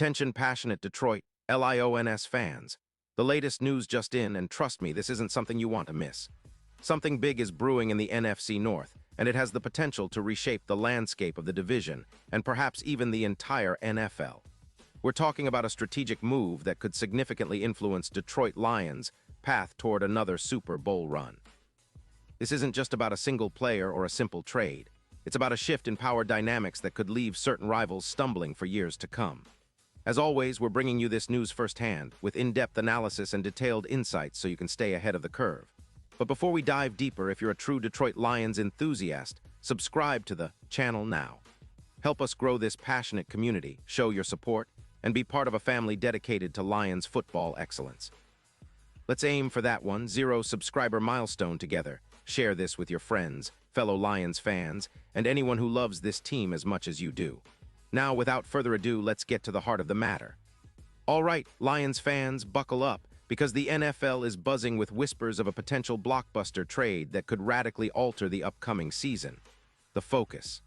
Attention passionate Detroit, Lions fans. The latest news just in, and trust me, this isn't something you want to miss. Something big is brewing in the NFC North, and it has the potential to reshape the landscape of the division, and perhaps even the entire NFL. We're talking about a strategic move that could significantly influence Detroit Lions' path toward another Super Bowl run. This isn't just about a single player or a simple trade. It's about a shift in power dynamics that could leave certain rivals stumbling for years to come. As always, we're bringing you this news firsthand, with in-depth analysis and detailed insights so you can stay ahead of the curve. But before we dive deeper, if you're a true Detroit Lions enthusiast, subscribe to the channel now. Help us grow this passionate community, show your support, and be part of a family dedicated to Lions football excellence. Let's aim for that 1,000 subscriber milestone together. Share this with your friends, fellow Lions fans, and anyone who loves this team as much as you do. Now, without further ado, let's get to the heart of the matter. All right, Lions fans, buckle up, because the NFL is buzzing with whispers of a potential blockbuster trade that could radically alter the upcoming season. The focus.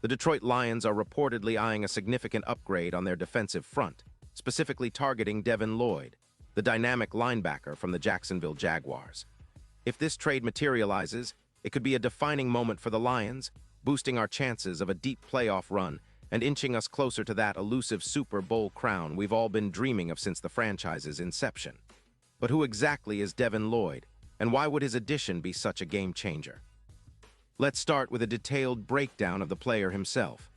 The Detroit Lions are reportedly eyeing a significant upgrade on their defensive front, specifically targeting Devin Lloyd, the dynamic linebacker from the Jacksonville Jaguars. If this trade materializes, it could be a defining moment for the Lions, boosting our chances of a deep playoff run and inching us closer to that elusive Super Bowl crown we've all been dreaming of since the franchise's inception. But who exactly is Devin Lloyd, and why would his addition be such a game-changer? Let's start with a detailed breakdown of the player himself.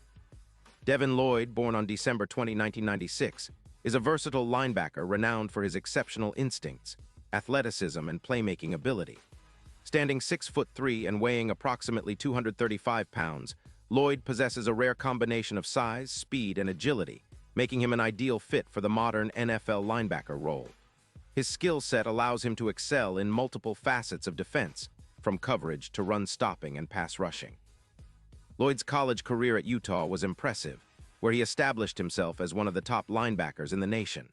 Devin Lloyd, born on December 20, 1996, is a versatile linebacker renowned for his exceptional instincts, athleticism, and playmaking ability. Standing 6'3" and weighing approximately 235 pounds, Lloyd possesses a rare combination of size, speed, and agility, making him an ideal fit for the modern NFL linebacker role. His skill set allows him to excel in multiple facets of defense, from coverage to run stopping and pass rushing. Lloyd's college career at Utah was impressive, where he established himself as one of the top linebackers in the nation.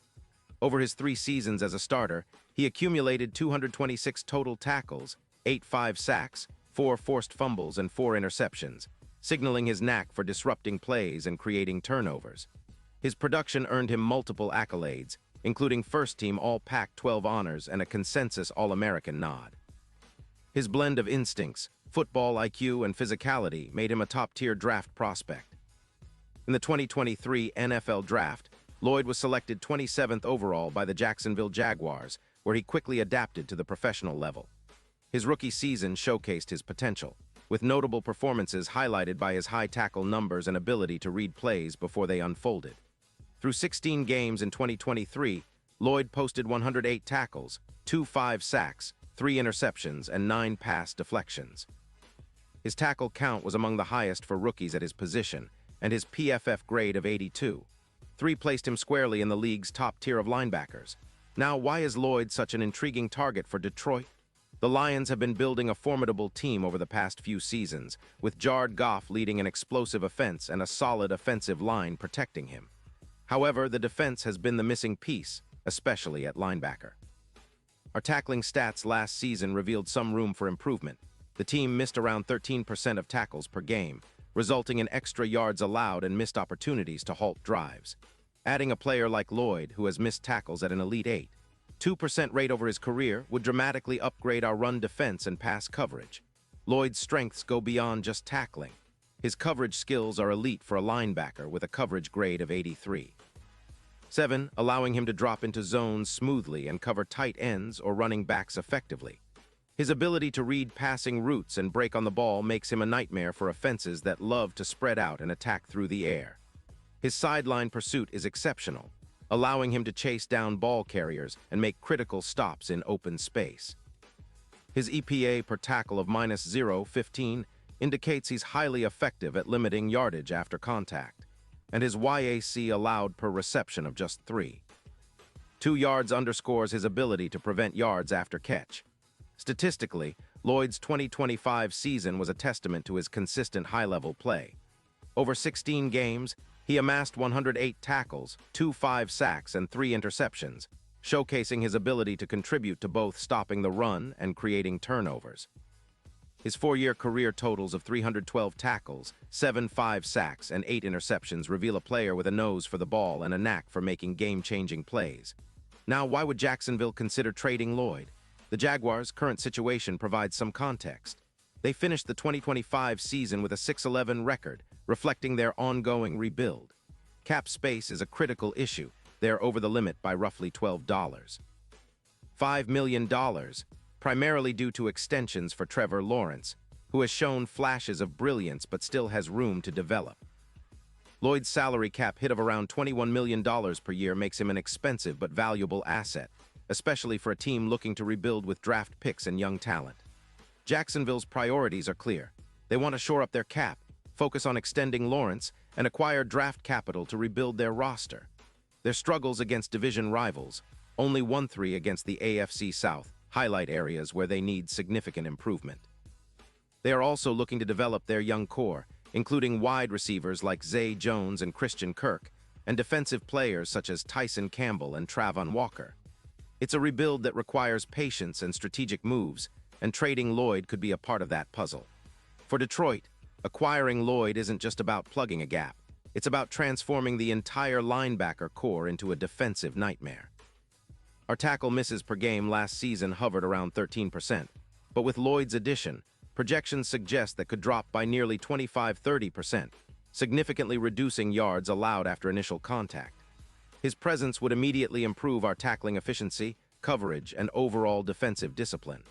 Over his 3 seasons as a starter, he accumulated 226 total tackles, 8 sacks, 4 forced fumbles, and 4 interceptions, signaling his knack for disrupting plays and creating turnovers. His production earned him multiple accolades, including first-team All-Pac-12 honors and a consensus All-American nod. His blend of instincts, football IQ, and physicality made him a top-tier draft prospect. In the 2023 NFL Draft, Lloyd was selected 27th overall by the Jacksonville Jaguars, where he quickly adapted to the professional level. His rookie season showcased his potential, with notable performances highlighted by his high tackle numbers and ability to read plays before they unfolded. Through 16 games in 2023, Lloyd posted 108 tackles, 2 sacks, 3 interceptions, and 9 pass deflections. His tackle count was among the highest for rookies at his position, and his PFF grade of 82. 3 placed him squarely in the league's top tier of linebackers. Now, why is Lloyd such an intriguing target for Detroit? The Lions have been building a formidable team over the past few seasons, with Jared Goff leading an explosive offense and a solid offensive line protecting him. However, the defense has been the missing piece, especially at linebacker. Our tackling stats last season revealed some room for improvement. The team missed around 13% of tackles per game, resulting in extra yards allowed and missed opportunities to halt drives. Adding a player like Lloyd, who has missed tackles at an elite 2% rate over his career, would dramatically upgrade our run defense and pass coverage. Lloyd's strengths go beyond just tackling. His coverage skills are elite for a linebacker with a coverage grade of 83. 7, allowing him to drop into zones smoothly and cover tight ends or running backs effectively. His ability to read passing routes and break on the ball makes him a nightmare for offenses that love to spread out and attack through the air. His sideline pursuit is exceptional, allowing him to chase down ball carriers and make critical stops in open space. His EPA per tackle of -0.15 indicates he's highly effective at limiting yardage after contact, and his YAC allowed per reception of just 3. 2 yards underscores his ability to prevent yards after catch. Statistically, Lloyd's 2025 season was a testament to his consistent high-level play. Over 16 games, he amassed 108 tackles, 2 sacks, and 3 interceptions, showcasing his ability to contribute to both stopping the run and creating turnovers. His four-year career totals of 312 tackles, 5 sacks, and 8 interceptions reveal a player with a nose for the ball and a knack for making game-changing plays. Now, why would Jacksonville consider trading Lloyd? The Jaguars' current situation provides some context. They finished the 2025 season with a 6-11 record, reflecting their ongoing rebuild. Cap space is a critical issue. They're over the limit by roughly $12. $5 million, primarily due to extensions for Trevor Lawrence, who has shown flashes of brilliance but still has room to develop. Lloyd's salary cap hit of around $21 million per year makes him an expensive but valuable asset, especially for a team looking to rebuild with draft picks and young talent. Jacksonville's priorities are clear. They want to shore up their cap, focus on extending Lawrence, and acquire draft capital to rebuild their roster. Their struggles against division rivals, only 1-3 against the AFC South, highlight areas where they need significant improvement. They are also looking to develop their young core, including wide receivers like Zay Jones and Christian Kirk, and defensive players such as Tyson Campbell and Travon Walker. It's a rebuild that requires patience and strategic moves, and trading Lloyd could be a part of that puzzle. For Detroit, acquiring Lloyd isn't just about plugging a gap. It's about transforming the entire linebacker core into a defensive nightmare. Our tackle misses per game last season hovered around 13%, but with Lloyd's addition, projections suggest that could drop by nearly 25–30%, significantly reducing yards allowed after initial contact. His presence would immediately improve our tackling efficiency, coverage, and overall defensive discipline.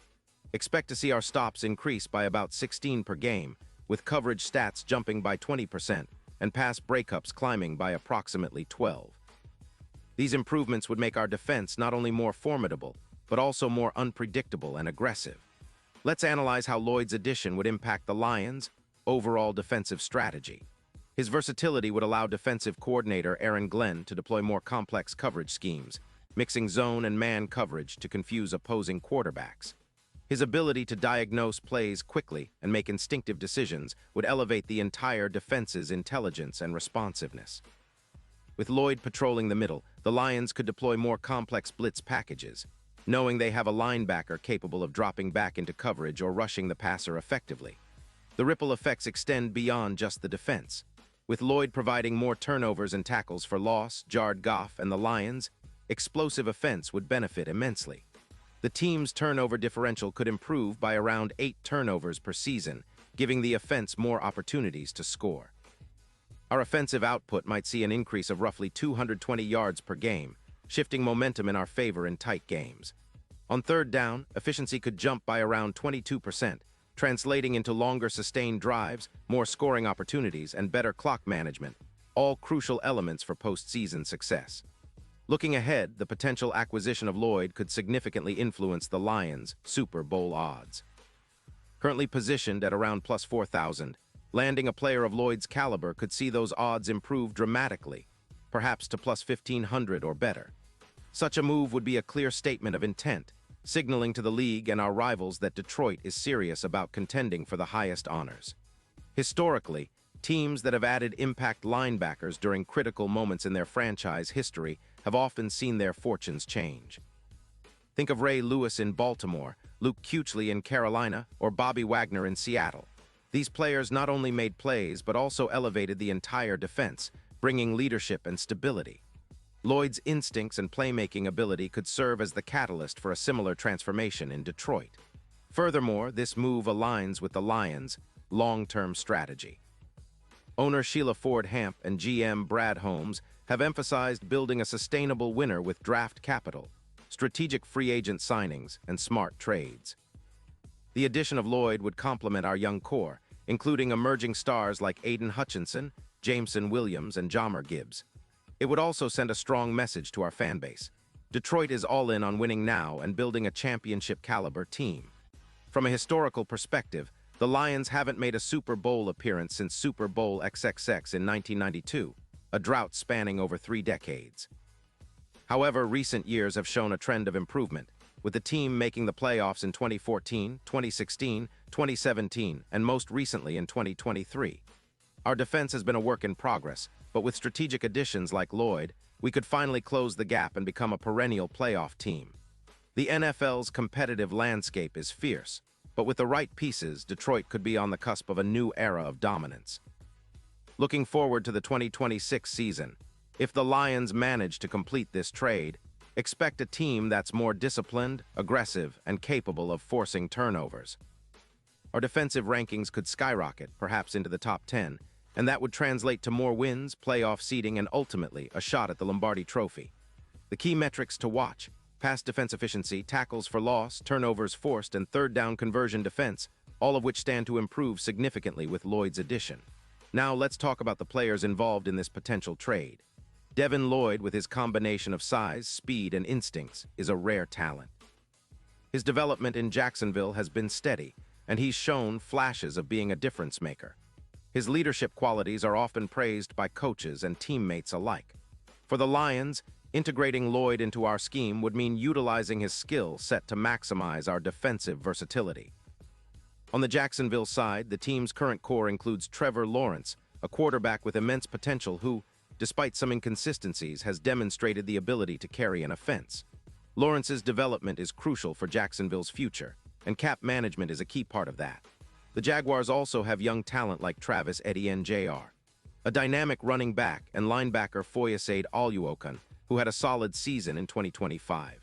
Expect to see our stops increase by about 16 per game, with coverage stats jumping by 20% and pass breakups climbing by approximately 12. These improvements would make our defense not only more formidable, but also more unpredictable and aggressive. Let's analyze how Lloyd's addition would impact the Lions' overall defensive strategy. His versatility would allow defensive coordinator Aaron Glenn to deploy more complex coverage schemes, mixing zone and man coverage to confuse opposing quarterbacks. His ability to diagnose plays quickly and make instinctive decisions would elevate the entire defense's intelligence and responsiveness. With Lloyd patrolling the middle, the Lions could deploy more complex blitz packages, knowing they have a linebacker capable of dropping back into coverage or rushing the passer effectively. The ripple effects extend beyond just the defense. With Lloyd providing more turnovers and tackles for loss, Jared Goff, and the Lions, explosive offense would benefit immensely. The team's turnover differential could improve by around 8 turnovers per season, giving the offense more opportunities to score. Our offensive output might see an increase of roughly 220 yards per game, shifting momentum in our favor in tight games. On third down, efficiency could jump by around 22%, translating into longer sustained drives, more scoring opportunities, and better clock management, all crucial elements for postseason success. Looking ahead, the potential acquisition of Lloyd could significantly influence the Lions' Super Bowl odds. Currently positioned at around plus 4,000, landing a player of Lloyd's caliber could see those odds improve dramatically, perhaps to plus 1,500 or better. Such a move would be a clear statement of intent, signaling to the league and our rivals that Detroit is serious about contending for the highest honors. Historically, teams that have added impact linebackers during critical moments in their franchise history have often seen their fortunes change. Think of Ray Lewis in Baltimore, Luke Kuechly in Carolina, or Bobby Wagner in Seattle. These players not only made plays but also elevated the entire defense, bringing leadership and stability. Lloyd's instincts and playmaking ability could serve as the catalyst for a similar transformation in Detroit. Furthermore, this move aligns with the Lions' long-term strategy. Owner Sheila Ford Hamp and GM Brad Holmes have emphasized building a sustainable winner with draft capital, strategic free agent signings, and smart trades. The addition of Lloyd would complement our young core, including emerging stars like Aiden Hutchinson, Jameson Williams, and Jahmyr Gibbs. It would also send a strong message to our fan base. Detroit is all in on winning now and building a championship-caliber team. From a historical perspective, the Lions haven't made a Super Bowl appearance since Super Bowl XXX in 1992, a drought spanning over 3 decades. However, recent years have shown a trend of improvement, with the team making the playoffs in 2014, 2016, 2017, and most recently in 2023. Our defense has been a work in progress, but with strategic additions like Lloyd, we could finally close the gap and become a perennial playoff team. The NFL's competitive landscape is fierce, but with the right pieces, Detroit could be on the cusp of a new era of dominance. Looking forward to the 2026 season, if the Lions manage to complete this trade, expect a team that's more disciplined, aggressive, and capable of forcing turnovers. Our defensive rankings could skyrocket, perhaps into the top 10, and that would translate to more wins, playoff seeding, and ultimately a shot at the Lombardi Trophy. The key metrics to watch: pass defense efficiency, tackles for loss, turnovers forced, and third down conversion defense, all of which stand to improve significantly with Lloyd's addition. Now let's talk about the players involved in this potential trade. Devin Lloyd, with his combination of size, speed, and instincts, is a rare talent. His development in Jacksonville has been steady, and he's shown flashes of being a difference maker. His leadership qualities are often praised by coaches and teammates alike. For the Lions, integrating Lloyd into our scheme would mean utilizing his skill set to maximize our defensive versatility. On the Jacksonville side, the team's current core includes Trevor Lawrence, a quarterback with immense potential who, despite some inconsistencies, has demonstrated the ability to carry an offense. Lawrence's development is crucial for Jacksonville's future, and cap management is a key part of that. The Jaguars also have young talent like Travis Etienne Jr., a dynamic running back, and linebacker Foyesade Oluokun, who had a solid season in 2025.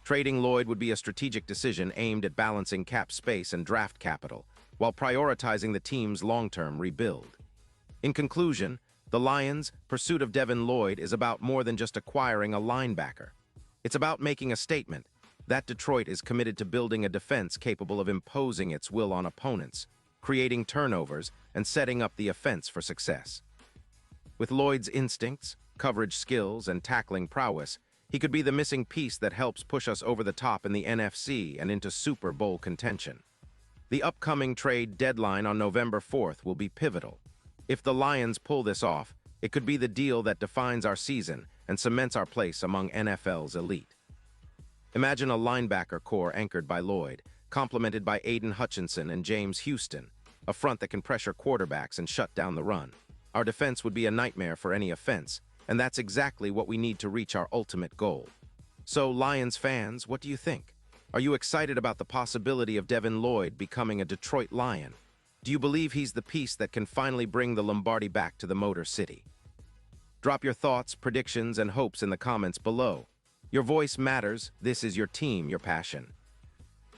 Trading Lloyd would be a strategic decision aimed at balancing cap space and draft capital, while prioritizing the team's long-term rebuild. In conclusion, the Lions' pursuit of Devin Lloyd is about more than just acquiring a linebacker. It's about making a statement that Detroit is committed to building a defense capable of imposing its will on opponents, creating turnovers, and setting up the offense for success. With Lloyd's instincts, coverage skills, and tackling prowess, he could be the missing piece that helps push us over the top in the NFC and into Super Bowl contention. The upcoming trade deadline on November 4th will be pivotal. If the Lions pull this off, it could be the deal that defines our season and cements our place among NFL's elite. Imagine a linebacker core anchored by Lloyd, complemented by Aiden Hutchinson and James Houston, a front that can pressure quarterbacks and shut down the run. Our defense would be a nightmare for any offense, and that's exactly what we need to reach our ultimate goal. So, Lions fans, what do you think? Are you excited about the possibility of Devin Lloyd becoming a Detroit Lion? Do you believe he's the piece that can finally bring the Lombardi back to the Motor City? Drop your thoughts, predictions, and hopes in the comments below. Your voice matters. This is your team, your passion.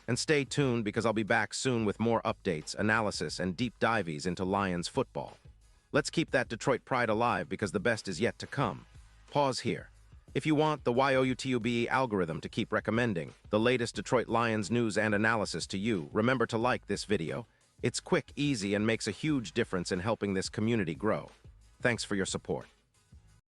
And stay tuned because I'll be back soon with more updates, analysis, and deep dives into Lions football. Let's keep that Detroit pride alive because the best is yet to come. Pause here. If you want the YOUTUBE algorithm to keep recommending the latest Detroit Lions news and analysis to you, remember to like this video. It's quick, easy, and makes a huge difference in helping this community grow. Thanks for your support.